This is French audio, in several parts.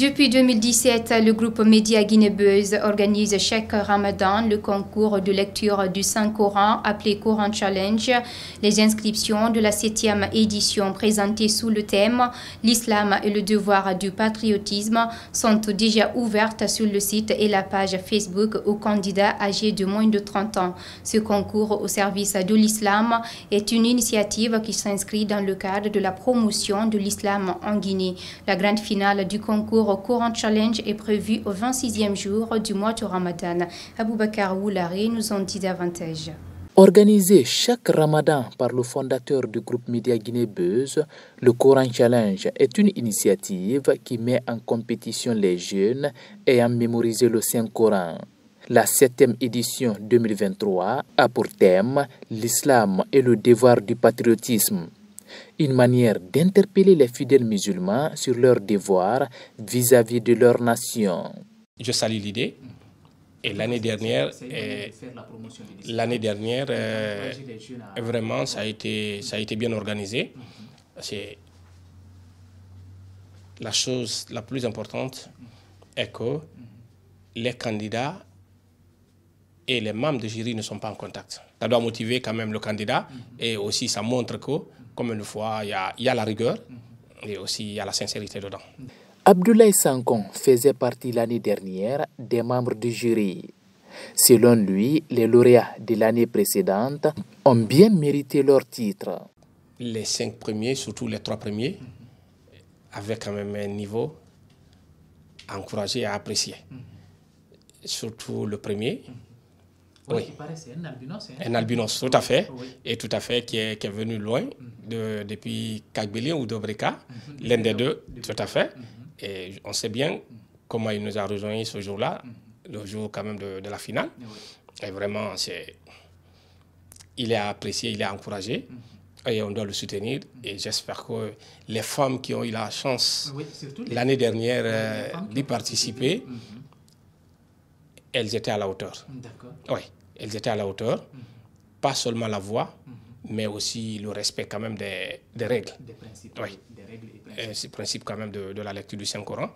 Depuis 2017, le groupe Média Guinée-Buzz organise chaque Ramadan le concours de lecture du Saint-Coran appelé Coran Challenge. Les inscriptions de la 7e édition présentées sous le thème « L'islam et le devoir du patriotisme » sont déjà ouvertes sur le site et la page Facebook aux candidats âgés de moins de 30 ans. Ce concours au service de l'islam est une initiative qui s'inscrit dans le cadre de la promotion de l'islam en Guinée. La grande finale du concours Coran Challenge est prévu au 26e jour du mois de Ramadan. Aboubakar Woulari nous en dit davantage. Organisé chaque Ramadan par le fondateur du groupe Média Guinée-Buzz, le Coran Challenge est une initiative qui met en compétition les jeunes ayant mémorisé le Saint-Coran. La 7e édition 2023 a pour thème l'islam et le devoir du patriotisme. Une manière d'interpeller les fidèles musulmans sur leurs devoirs vis-à-vis de leur nation. Je salue l'idée et l'année dernière, vraiment ça a été bien organisé. C'est la chose la plus importante est que les candidats et les membres de jury ne sont pas en contact. Ça doit motiver quand même le candidat et aussi ça montre que, comme une fois, il y a la rigueur et aussi il y a la sincérité dedans. Abdoulaye Sankon faisait partie l'année dernière des membres du jury. Selon lui, les lauréats de l'année précédente ont bien mérité leur titre. Les 5 premiers, surtout les 3 premiers, avaient quand même un niveau encouragé et apprécié. Surtout le premier. Oui, c'est un albinos. Un albinos, tout à fait. Oui. Et tout à fait, qui est venu loin, depuis Kagbélien ou Dobrika, l'un des deux, tout à fait. Et on sait bien comment il nous a rejoints ce jour-là, le jour quand même de la finale. Et vraiment, il est apprécié, il est encouragé. Et on doit le soutenir. Et j'espère que les femmes qui ont eu la chance l'année dernière d'y participer, elles étaient à la hauteur. Oui, elles étaient à la hauteur. Pas seulement la voix, mais aussi le respect quand même des règles. Des principes. Oui. Des règles et principes. C'est le principe quand même de la lecture du Saint-Coran.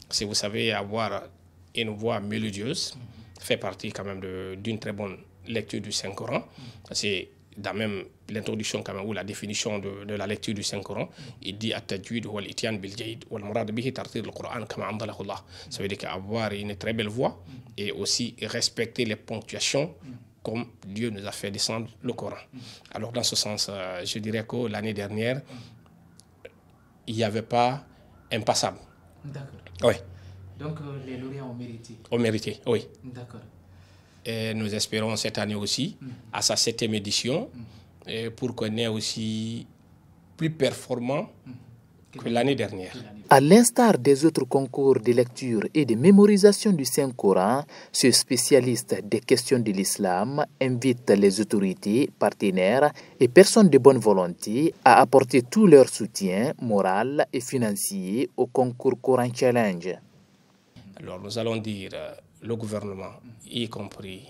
Si vous savez avoir une voix mélodieuse, fait partie quand même d'une très bonne lecture du Saint-Coran. C'est dans même l'introduction quand même, ou la définition de la lecture du Saint-Coran, il dit at-tajwid wal ityan bil jayd wal murad bihi tartil al-Qur'an kama anzalahu Allah. Ça veut dire qu'avoir une très belle voix et aussi respecter les ponctuations comme Dieu nous a fait descendre le Coran. Alors dans ce sens, je dirais que l'année dernière, il n'y avait pas impassable. D'accord. Oui. Donc les lauréats ont mérité. Ont mérité, oui. D'accord. Et nous espérons cette année aussi, à sa 7e édition, pour qu'on ait aussi plus performant que l'année dernière. À l'instar des autres concours de lecture et de mémorisation du Saint-Coran, ce spécialiste des questions de l'islam invite les autorités, partenaires et personnes de bonne volonté à apporter tout leur soutien moral et financier au concours Coran Challenge. Alors nous allons dire le gouvernement, y compris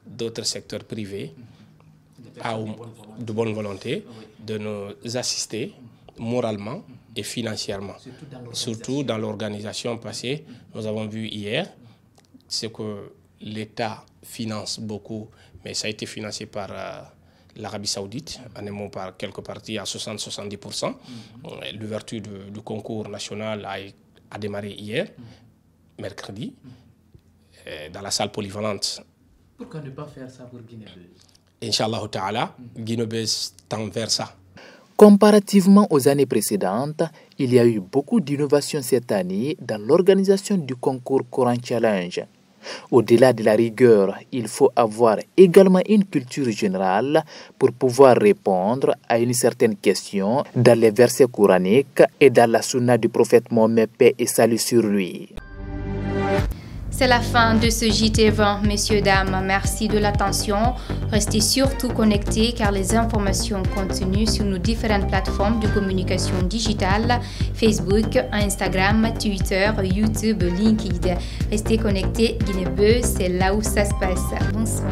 d'autres secteurs privés, de bonne volonté, de nous assister moralement et financièrement. Surtout dans l'organisation passée, nous avons vu hier, c'est que l'État finance beaucoup, mais ça a été financé par l'Arabie Saoudite, en un mot par quelques parties à 60-70%. L'ouverture du concours national a démarré hier, mercredi, dans la salle polyvalente. Pourquoi ne pas faire ça pour Guinée-Buzz? Inch'Allah ta'ala, Guinée-Buzz tend vers ça. Comparativement aux années précédentes, il y a eu beaucoup d'innovations cette année dans l'organisation du concours Coran Challenge. Au-delà de la rigueur, il faut avoir également une culture générale pour pouvoir répondre à une certaine question dans les versets coraniques et dans la sunna du prophète Mohammed, paix et salut sur lui. C'est la fin de ce JT20, messieurs, dames. Merci de l'attention. Restez surtout connectés car les informations contenues sur nos différentes plateformes de communication digitale, Facebook, Instagram, Twitter, YouTube, LinkedIn. Restez connectés, Guinée-Buzz, c'est là où ça se passe. Bonsoir.